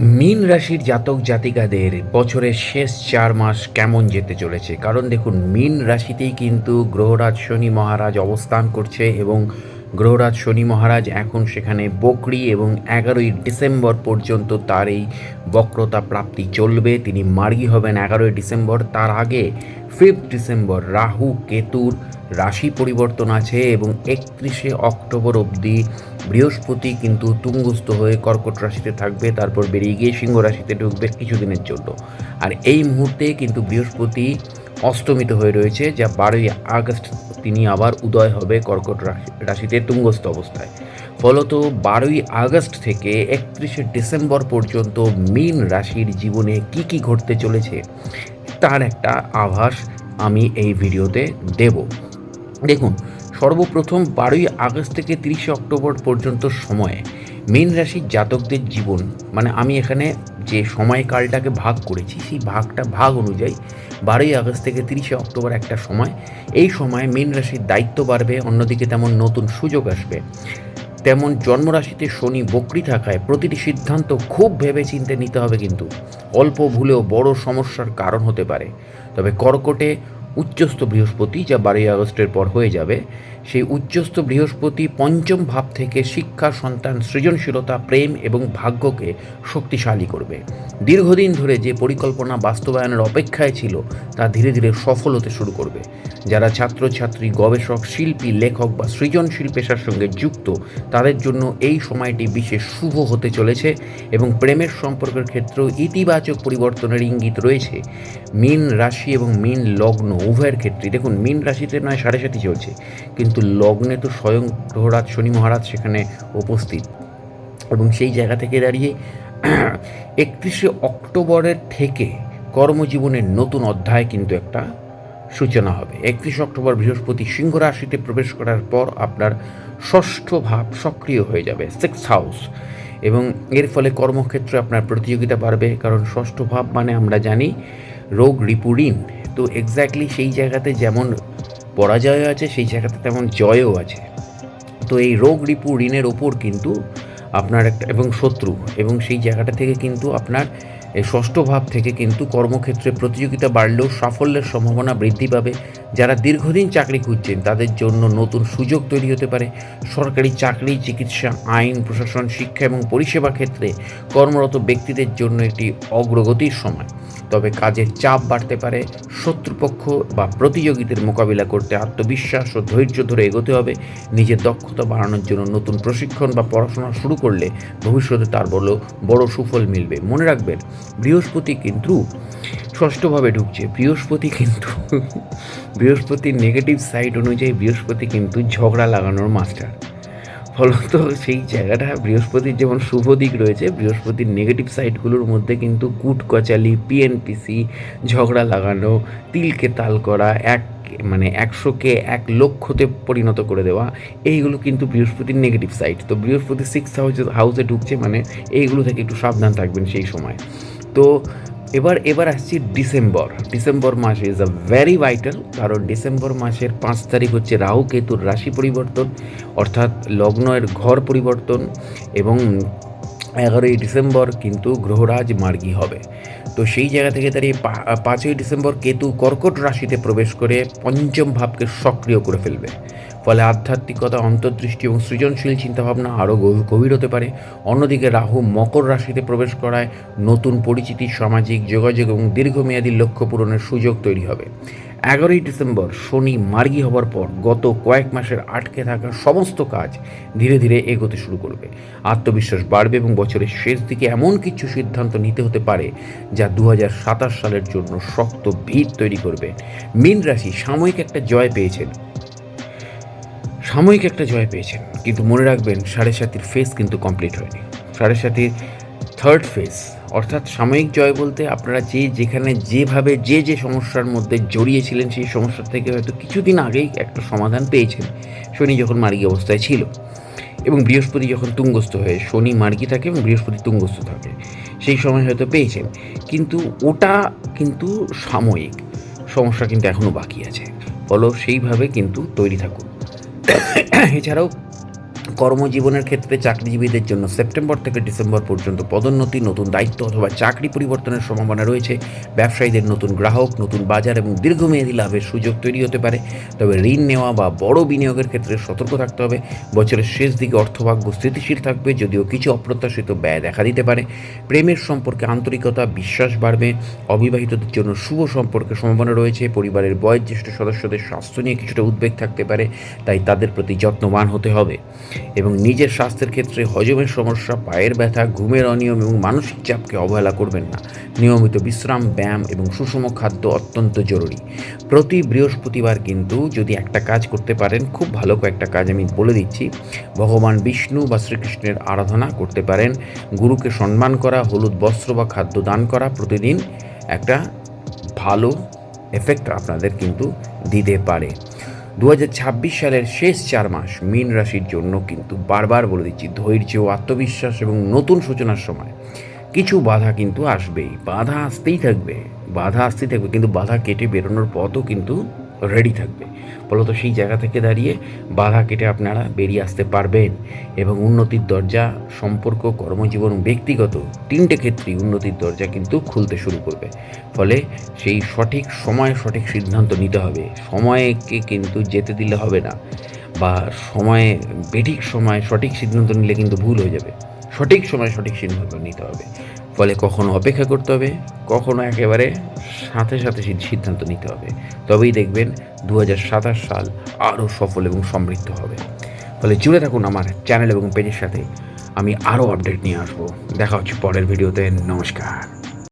মীন রাশির জাতক জাতিকাদের বছরের শেষ 4 মাস কেমন যেতে চলেছে? কারণ দেখুন, মীন রাশিতেই কিন্তু গ্রহরাজ শনি মহারাজ অবস্থান করছে এবং গ্রহরাজ শনি মহারাজ এখন সেখানে বকরি এবং 11ই ডিসেম্বর পর্যন্ত তার এই বক্রতা প্রাপ্তি চলবে। তিনি মার্গী হবেন 11ই ডিসেম্বর। তার আগে 5 ডিসেম্বর রাহু কেতুর রাশি পরিবর্তন আছে এবং 31শে অক্টোবর অবধি বৃহস্পতি কিন্তু তুঙ্গস্থ হয়ে কর্কট রাশিতে থাকবে, তারপর বেরিয়ে গিয়ে সিংহ রাশিতে ঢুকবে কিছুদিনের জন্য। আর এই মুহূর্তে কিন্তু বৃহস্পতি অস্তমিত হয়ে রয়েছে, যা 12ই আগস্ট তিনি আবার উদয় হবে কর্কট রাশিতে তুঙ্গস্থ অবস্থায়। ফলত 12ই আগস্ট থেকে 31শে ডিসেম্বর পর্যন্ত মীন রাশির জীবনে কি কি ঘটতে চলেছে তার একটা আভাস আমি এই ভিডিওতে দেব। দেখুন, সর্বপ্রথম 12ই আগস্ট থেকে 30শে অক্টোবর পর্যন্ত সময়ে মীন রাশির জাতকদের জীবন, মানে আমি এখানে যে সময়কালটাকে ভাগ করেছি সেই ভাগ অনুযায়ী 12ই আগস্ট থেকে 30শে অক্টোবর একটা সময়। এই সময় মীন রাশির দায়িত্ব বাড়বে, অন্যদিকে তেমন নতুন সুযোগ আসবে। তেমন জন্মরাশিতে শনি বক্রী থাকায় প্রতিটি সিদ্ধান্ত খুব ভেবেচিন্তে নিতে হবে, কিন্তু অল্প ভুলেও বড় সমস্যার কারণ হতে পারে। তবে কর্কটে উচ্চস্থ বৃহস্পতি, যা 12ই আগস্টের পর হয়ে যাবে, সেই উচ্চস্থ বৃহস্পতি পঞ্চম ভাব থেকে শিক্ষা, সন্তান, সৃজনশীলতা, প্রেম এবং ভাগ্যকে শক্তিশালী করবে। দীর্ঘদিন ধরে যে পরিকল্পনা বাস্তবায়নের অপেক্ষায় ছিল তা ধীরে ধীরে সফল হতে শুরু করবে। যারা ছাত্রছাত্রী, গবেষক, শিল্পী, লেখক বা সৃজনশীল পেশার সঙ্গে যুক্ত, তাদের জন্য এই সময়টি বিশেষ শুভ হতে চলেছে এবং প্রেমের সম্পর্কের ক্ষেত্রেও ইতিবাচক পরিবর্তনের ইঙ্গিত রয়েছে। মীন রাশি এবং মীন লগ্ন উভয়ের ক্ষেত্রে দেখুন, মীন রাশিতে নয় 7.5 চলছে, কিন্তু লগ্নে তো স্বয়ং গ্রহরাজ শনি মহারাজ সেখানে উপস্থিত এবং সেই জায়গা থেকে দাঁড়িয়ে 31শে অক্টোবরের থেকে কর্মজীবনের নতুন অধ্যায় কিন্তু একটা সূচনা হবে। 31শে অক্টোবর বৃহস্পতি সিংহ রাশিতে প্রবেশ করার পর আপনার ষষ্ঠ ভাব সক্রিয় হয়ে যাবে, 6th হাউস, এবং এর ফলে কর্মক্ষেত্রে আপনার প্রতিযোগিতা বাড়বে। কারণ ষষ্ঠ ভাব মানে আমরা জানি রোগ, রিপু, ঋণ। তো এক্স্যাক্টলি সেই জায়গাতে যেমন পরাজয় আছে, সেই জায়গাতে তেমন জয়ও আছে। তো এই রোগ, রিপু, ঋণের ওপর কিন্তু আপনার একটা এবং শত্রু, এবং সেই জায়গাটা থেকে কিন্তু আপনার এই ষষ্ঠ ভাব থেকে কিন্তু কর্মক্ষেত্রে প্রতিযোগিতা বাড়লেও সাফল্যের সম্ভাবনা বৃদ্ধি পাবে। যারা দীর্ঘদিন চাকরি খুঁজছেন তাদের জন্য নতুন সুযোগ তৈরি হতে পারে। সরকারি চাকরি, চিকিৎসা, আইন, প্রশাসন, শিক্ষা এবং পরিষেবা ক্ষেত্রে কর্মরত ব্যক্তিদের জন্য একটি অগ্রগতির সময়। তবে কাজের চাপ বাড়তে পারে। শত্রুপক্ষ বা প্রতিযোগীদের মোকাবিলা করতে আত্মবিশ্বাস ও ধৈর্য ধরে এগোতে হবে। নিজের দক্ষতা বাড়ানোর জন্য নতুন প্রশিক্ষণ বা পড়াশোনা শুরু করলে ভবিষ্যতে তার বড় সুফল মিলবে। মনে রাখবেন, বৃহস্পতি কিন্তু ষষ্ঠভাবে ঢুকছে। বৃহস্পতির নেগেটিভ সাইড অনুযায়ী বৃহস্পতি কিন্তু ঝগড়া লাগানোর মাস্টার। ফলত সেই জায়গাটা, বৃহস্পতির যেমন শুভ দিক রয়েছে, বৃহস্পতির নেগেটিভ সাইডগুলোর মধ্যে কিন্তু কুটকচালি, পিএনপিসি, ঝগড়া লাগানো, তিলকে তাল করা, 100কে 1 লক্ষতে পরিণত করে দেওয়া, এইগুলো কিন্তু বৃহস্পতির নেগেটিভ সাইড। তো বৃহস্পতি 6th হাউসে ঢুকছে, মানে এইগুলো থেকে একটু সাবধান থাকবেন সেই সময়। তো এবার আসছি ডিসেম্বর মাস ইজ আ ভেরি ভাইটাল, কারণ ডিসেম্বর মাসের 5 তারিখ হচ্ছে রাহু কেতুর রাশি পরিবর্তন, অর্থাৎ লগ্নের ঘর পরিবর্তন, এবং 11ই ডিসেম্বর কিন্তু গ্রহরাজ মার্গী হবে। তো সেই জায়গা থেকে দাঁড়িয়ে 5ই ডিসেম্বর কেতু কর্কট রাশিতে প্রবেশ করে পঞ্চম ভাবকে সক্রিয় করে ফেলবে। ফলে আধ্যাত্মিকতা, অন্তর্দৃষ্টি এবং সৃজনশীল চিন্তাভাবনা আরও গভীর হতে পারে। অন্যদিকে রাহু মকর রাশিতে প্রবেশ করায় নতুন পরিচিতি, সামাজিক যোগাযোগ এবং দীর্ঘমেয়াদী লক্ষ্য পূরণের সুযোগ তৈরি হবে। 11ই ডিসেম্বর শনি মার্গী হবার পর গত কয়েক মাসের আটকে থাকা সমস্ত কাজ ধীরে ধীরে এগোতে শুরু করবে। আত্মবিশ্বাস বাড়বে এবং বছরের শেষ দিকে এমন কিছু সিদ্ধান্ত নিতে হতে পারে যা 2027 সালের জন্য শক্ত ভিত তৈরি করবে। মীন রাশি সাময়িক একটা জয় পেয়েছেন, কিন্তু মনে রাখবেন 7.5-র ফেজ কিন্তু কমপ্লিট হয়নি। 7.5-র থার্ড ফেজ, অর্থাৎ সাময়িক জয় বলতে আপনারা যেখানে যেভাবে যে সমস্যার মধ্যে জড়িয়েছিলেন সেই সমস্যা থেকে হয়তো কিছুদিন আগেই একটা সমাধান পেয়েছেন, শনি যখন মার্গী অবস্থায় ছিল এবং বৃহস্পতি যখন তুঙ্গস্থ হয়ে, শনি মার্গী থাকে এবং বৃহস্পতি তুঙ্গস্থ থাকে, সেই সময় হয়তো পেয়েছেন, কিন্তু ওটা কিন্তু সাময়িক। সমস্যা কিন্তু এখনও বাকি আছে। ফলে সেইভাবে কিন্তু তৈরি থাকুন। এছাড়াও কর্মজীবনের ক্ষেত্রে চাকরিজীবীদের জন্য সেপ্টেম্বর থেকে ডিসেম্বর পর্যন্ত পদোন্নতি, নতুন দায়িত্ব অথবা চাকরি পরিবর্তনের সম্ভাবনা রয়েছে। ব্যবসায়ীদের নতুন গ্রাহক, নতুন বাজার এবং দীর্ঘমেয়াদী লাভের সুযোগ তৈরি হতে পারে। তবে ঋণ নেওয়া বা বড় বিনিয়োগের ক্ষেত্রে সতর্ক থাকতে হবে। বছরের শেষ দিকে অর্থভাগ্য স্থিতিশীল থাকবে, যদিও কিছু অপ্রত্যাশিত ব্যয় দেখা দিতে পারে। প্রেমের সম্পর্কে আন্তরিকতা, বিশ্বাস বাড়বে। অবিবাহিতদের জন্য শুভ সম্পর্কের সম্ভাবনা রয়েছে। পরিবারের বয়োজ্যেষ্ঠ সদস্যদের স্বাস্থ্য নিয়ে কিছুটা উদ্বেগ থাকতে পারে, তাই তাদের প্রতি যত্নবান হতে হবে। এবং নিজের স্বাস্থ্যের ক্ষেত্রে হজমের সমস্যা, পায়ের ব্যথা, ঘুমের অনিয়ম এবং মানসিক চাপকে অবহেলা করবেন না। নিয়মিত বিশ্রাম, ব্যায়াম এবং সুষম খাদ্য অত্যন্ত জরুরি। প্রতি বৃহস্পতিবার কিন্তু যদি একটা কাজ করতে পারেন, খুব ভালো কয়েকটা কাজ আমি বলে দিচ্ছি। ভগবান বিষ্ণু বা শ্রীকৃষ্ণের আরাধনা করতে পারেন, গুরুকে সম্মান করা, হলুদ বস্ত্র বা খাদ্য দান করা প্রতিদিন একটা ভালো এফেক্ট আপনাদের কিন্তু দিতে পারে। 2026 সালের শেষ 4 মাস মীন রাশির জন্য কিন্তু বারবার বলে দিচ্ছি, ধৈর্য, আত্মবিশ্বাস এবং নতুন সূচনার সময়। কিছু বাধা কিন্তু আসবেই, বাধা আসতেই থাকবে, কিন্তু বাধা কেটে বেরোনোর পথও কিন্তু রেডি থাকবে। ফলত সেই জায়গা থেকে দাঁড়িয়ে বাধা কেটে আপনারা বেরিয়ে আসতে পারবেন এবং উন্নতির দরজা, সম্পর্ক, কর্মজীবন, ব্যক্তিগত 3টে ক্ষেত্রেই উন্নতির দরজা কিন্তু খুলতে শুরু করবে। ফলে সেই সঠিক সময়ে সঠিক সিদ্ধান্ত নিতে হবে। সময়কে কিন্তু যেতে দিলে হবে না, বা সঠিক সময়ে সঠিক সিদ্ধান্ত নিলে কিন্তু ভুল হয়ে যাবে। সঠিক সময়ে সঠিক সিদ্ধান্ত নিতে হবে। ফলে কখনো অপেক্ষা করতে হবে, কখনো একেবারে সাথে সাথে সিদ্ধান্ত নিতে হবে। তবেই দেখবেন 2027 সাল আরও সফল এবং সমৃদ্ধ হবে। ফলে জুড়ে থাকুন আমার চ্যানেল এবং পেজের সাথে। আমি আরও আপডেট নিয়ে আসবো। দেখা হচ্ছে পরের ভিডিওতে। নমস্কার।